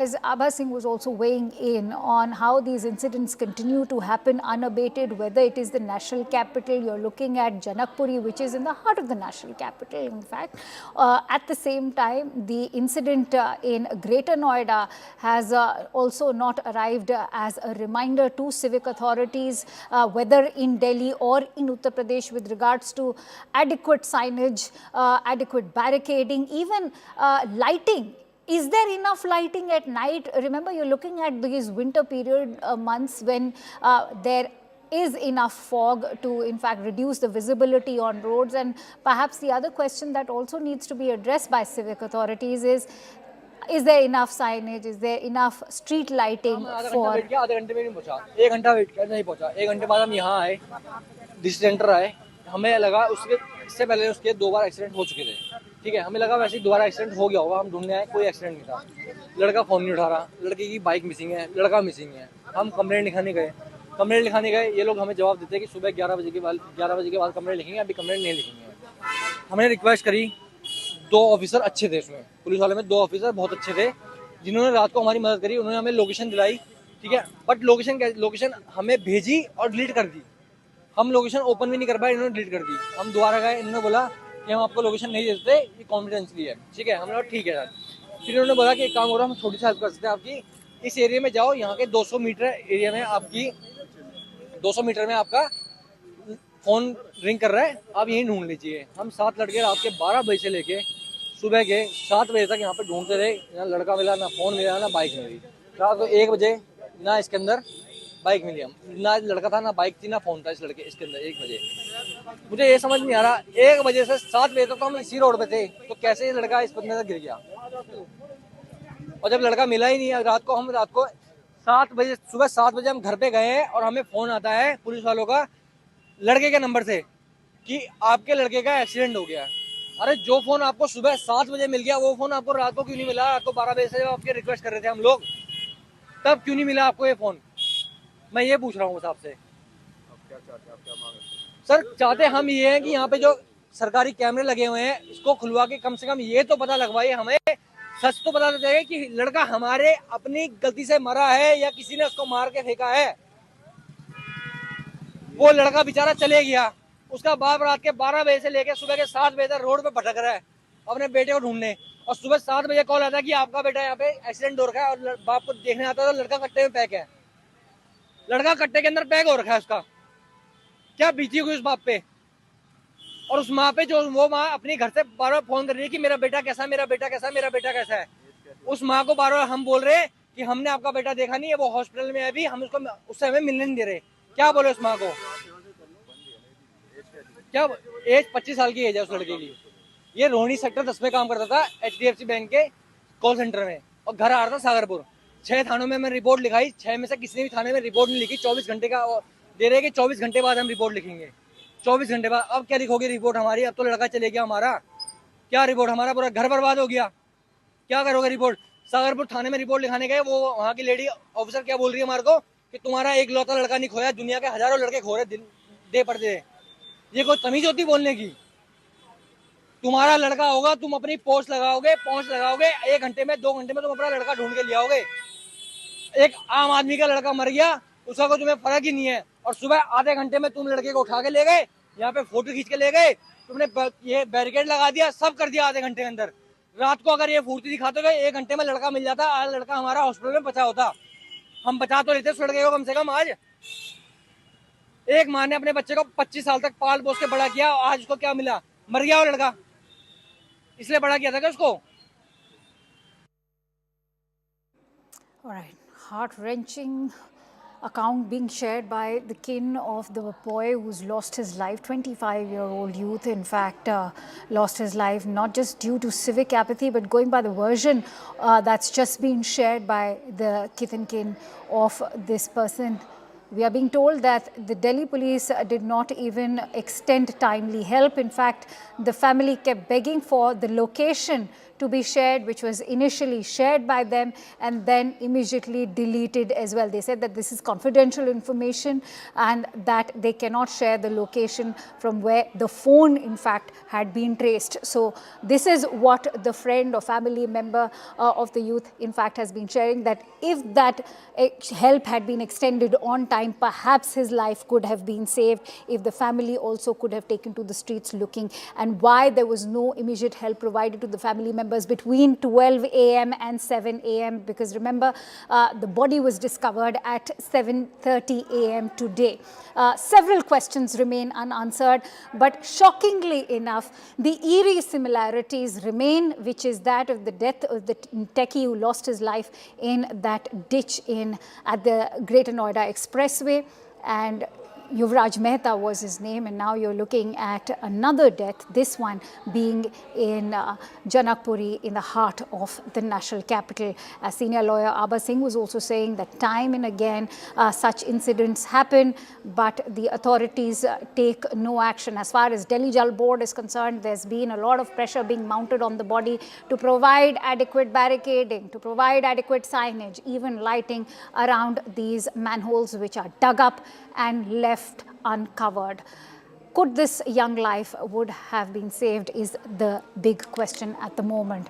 As Abha Singh was also weighing in on how these incidents continue to happen unabated, whether it is the national capital, you're looking at Janakpuri, which is in the heart of the national capital, in fact. At the same time, the incident in Greater Noida has also not arrived as a reminder to civic authorities, whether in Delhi or in Uttar Pradesh, with regards to adequate signage, adequate barricading, even lighting. Is there enough lighting at night? Remember, you're looking at these winter period months when there is enough fog to, in fact, reduce the visibility on roads. And perhaps the other question that also needs to be addressed by civic authorities is there enough signage? Is there enough street lighting for? आधे घंटे में नहीं पहुंचा, 1 घंटा wait कर नहीं पहुंचा, 1 घंटे बाद हम यहाँ आए, डिस्ट्रिक्ट सेंटर आए, हमें लगा उसके इससे पहले उसके 2 बार एक्सीडेंट हो चुके थे, ठीक है, हमें लगा वैसे ही दोबारा एक्सीडेंट हो गया होगा, हम ढूंढने आए, कोई एक्सीडेंट नहीं था, लड़का फोन नहीं उठा रहा, लड़के की बाइक मिसिंग है, लड़का मिसिंग है, हम कंप्लेंट लिखाने गए, ये लोग हमें जवाब देते हैं कि सुबह 11 बजे के बाद कंप्लेंट लिखेंगे, अभी कंप्लेंट नहीं लिखेंगे। हमने रिक्वेस्ट करी, 2 ऑफिसर अच्छे थे उसमें, पुलिस वाले में 2 ऑफिसर बहुत अच्छे थे, जिन्होंने रात को हमारी मदद करी, उन्होंने हमें लोकेशन दिलाई, ठीक है, बट लोकेशन हमें भेजी और डिलीट कर दी, हम लोकेशन ओपन भी नहीं कर पाए, इन्होंने डिलीट कर दी, हम दोबारा गए, इन्होंने बोला कि हम आपको लोकेशन नहीं दे सकते, ये कॉन्फिडेंशियली है, ठीक है, हमने बोला ठीक है सर। फिर इन्होंने बोला कि एक काम करो, हम छोटी सी हेल्प कर सकते हैं आपकी, इस एरिया में जाओ, यहाँ के 200 मीटर एरिया में 200 मीटर में आपका फोन रिंग कर रहा है, आप यहीं ढूंढ लीजिए। हम 7 लड़के रात के 12 बजे से लेके सुबह के 7 बजे तक यहाँ पे ढूंढते रहे, ना लड़का मिला, ना फोन मिला, ना बाइक मिली। रात को 1 बजे ना इसके अंदर बाइक मिली, हम ना लड़का था, ना बाइक थी, ना फोन था इसके अंदर 1 बजे। मुझे ये समझ नहीं आ रहा, 1 बजे से 7 बजे तक तो हम इसी रोड पे थे, तो कैसे ये लड़का इस बंदे से गिर गया? और जब लड़का मिला ही नहीं, रात को 7 बजे, सुबह 7 बजे हम घर पे गए हैं और हमें फोन आता है पुलिस वालों का लड़के के नंबर से कि आपके लड़के का एक्सीडेंट हो गया। अरे जो फोन आपको सुबह 7 बजे मिल गया, वो फोन आपको रात को क्यों नहीं मिला? रात को 12 बजे से आपके रिक्वेस्ट कर रहे थे हम लोग, तब क्यों नहीं मिला आपको ये फोन? मैं ये पूछ रहा हूँ आपसे। सर, चाहते हम ये हैं कि यहाँ पे जो सरकारी कैमरे लगे हुए हैं, इसको खुलवा के कम से कम ये तो पता लगवाइए, हमें सच तो पता चलेगा कि लड़का हमारे अपनी गलती से मरा है या किसी ने उसको मार के फेंका है। वो लड़का बेचारा चले गया, उसका बाप रात के 12 बजे से लेकर सुबह के 7 बजे तक रोड पे भटक रहा है अपने बेटे को ढूंढने, और सुबह 7 बजे कॉल आता है कि आपका बेटा यहाँ पे एक्सीडेंट हो रखा है, और बाप को देखने आता है तो लड़का कट्टे में पैक है, लड़का कट्टे के अंदर पैक हो रखा है। उसका क्या बीती हुई उस बाप पे और उस माँ पे, जो वो माँ अपनी घर से बार बार फोन कर रही है कि मेरा बेटा कैसा, मेरा बेटा कैसा, मेरा बेटा कैसा है। उस माँ को बार बार हम बोल रहे हैं कि हमने आपका बेटा देखा नहीं है, वो हॉस्पिटल में है अभी, हम उससे हमें मिलने नहीं दे रहे। क्या बोले उस माँ को? क्या एज 25 साल की एज है उस लड़के की। ये रोहिणी सेक्टर 10 में काम करता था HDFC बैंक के कॉल सेंटर में, और घर आ रहा था सागरपुर। 6 थानों में मैं रिपोर्ट लिखाई, 6 में से किसी ने भी थाने में रिपोर्ट नहीं लिखी। 24 घंटे का दे रहे कि 24 घंटे बाद हम रिपोर्ट लिखेंगे। 24 घंटे बाद अब क्या लिखोगे रिपोर्ट हमारी? अब तो लड़का चले गया हमारा, क्या रिपोर्ट? हमारा पूरा घर बर्बाद हो गया, क्या करोगे रिपोर्ट? सागरपुर थाने में रिपोर्ट लिखाने गए, वो वहाँ की लेडी ऑफिसर क्या बोल रही है हमारे को कि तुम्हारा एक लौता लड़का नहीं खोया, दुनिया के हजारों लड़के खो रहे दे पड़ दे। ये कोई तमीज होती बोलने की? तुम्हारा लड़का होगा, तुम अपनी पोस्ट लगाओगे, 1 घंटे में 2 घंटे में तुम अपना लड़का ढूंढ के ले आओगे। एक आम आदमी का लड़का मर गया, उसका को तुम्हें फर्क ही नहीं है, और सुबह आधे घंटे में तुम लड़के को उठा के ले गए, यहाँ पे फोटो खींच के ले गए, तुमने ये बैरिकेड लगा दिया, सब कर दिया आधे घंटे के अंदर। रात को अगर ये फुर्ती दिखाते गए 1 घंटे में लड़का मिल जाता, आज लड़का हमारा हॉस्पिटल में बचा होता। हम बचा तो लेते उस लड़के को कम से कम। आज एक माँ ने अपने बच्चे को 25 साल तक पाल पोस के बड़ा किया, आज उसको क्या मिला? मर गया वो लड़का, इसलिए बड़ा किया था क्या उसको? All right, heart-wrenching account being shared by the kin of the boy who's lost his life, 25-year-old youth, in fact, lost his life not just due to civic apathy, but going by the version that's just been shared by the kith and kin of this person. We are being told that the Delhi police did not even extend timely help. In fact, the family kept begging for the location to be shared, which was initially shared by them and then immediately deleted as well. They said that this is confidential information and that they cannot share the location from where the phone in fact had been traced. So this is what the friend or family member of the youth in fact has been sharing, that if that help had been extended on time, perhaps his life could have been saved if the family also could have taken to the streets looking. And why there was no immediate help provided to the family members between 12 a.m. and 7 a.m. because remember, the body was discovered at 7:30 a.m. today. Several questions remain unanswered, but shockingly enough, the eerie similarities remain, which is that of the death of the techie who lost his life in that ditch at the Greater Noida Expressway. And Yuvraj Mehta was his name, and now you're looking at another death, this one being in Janakpuri, in the heart of the national capital. As senior lawyer Abha Singh was also saying that time and again such incidents happen, but the authorities take no action. As far as Delhi Jal Board is concerned, there's been a lot of pressure being mounted on the body to provide adequate barricading, to provide adequate signage, even lighting around these manholes which are dug up and left uncovered. Could this young life would have been saved is the big question at the moment.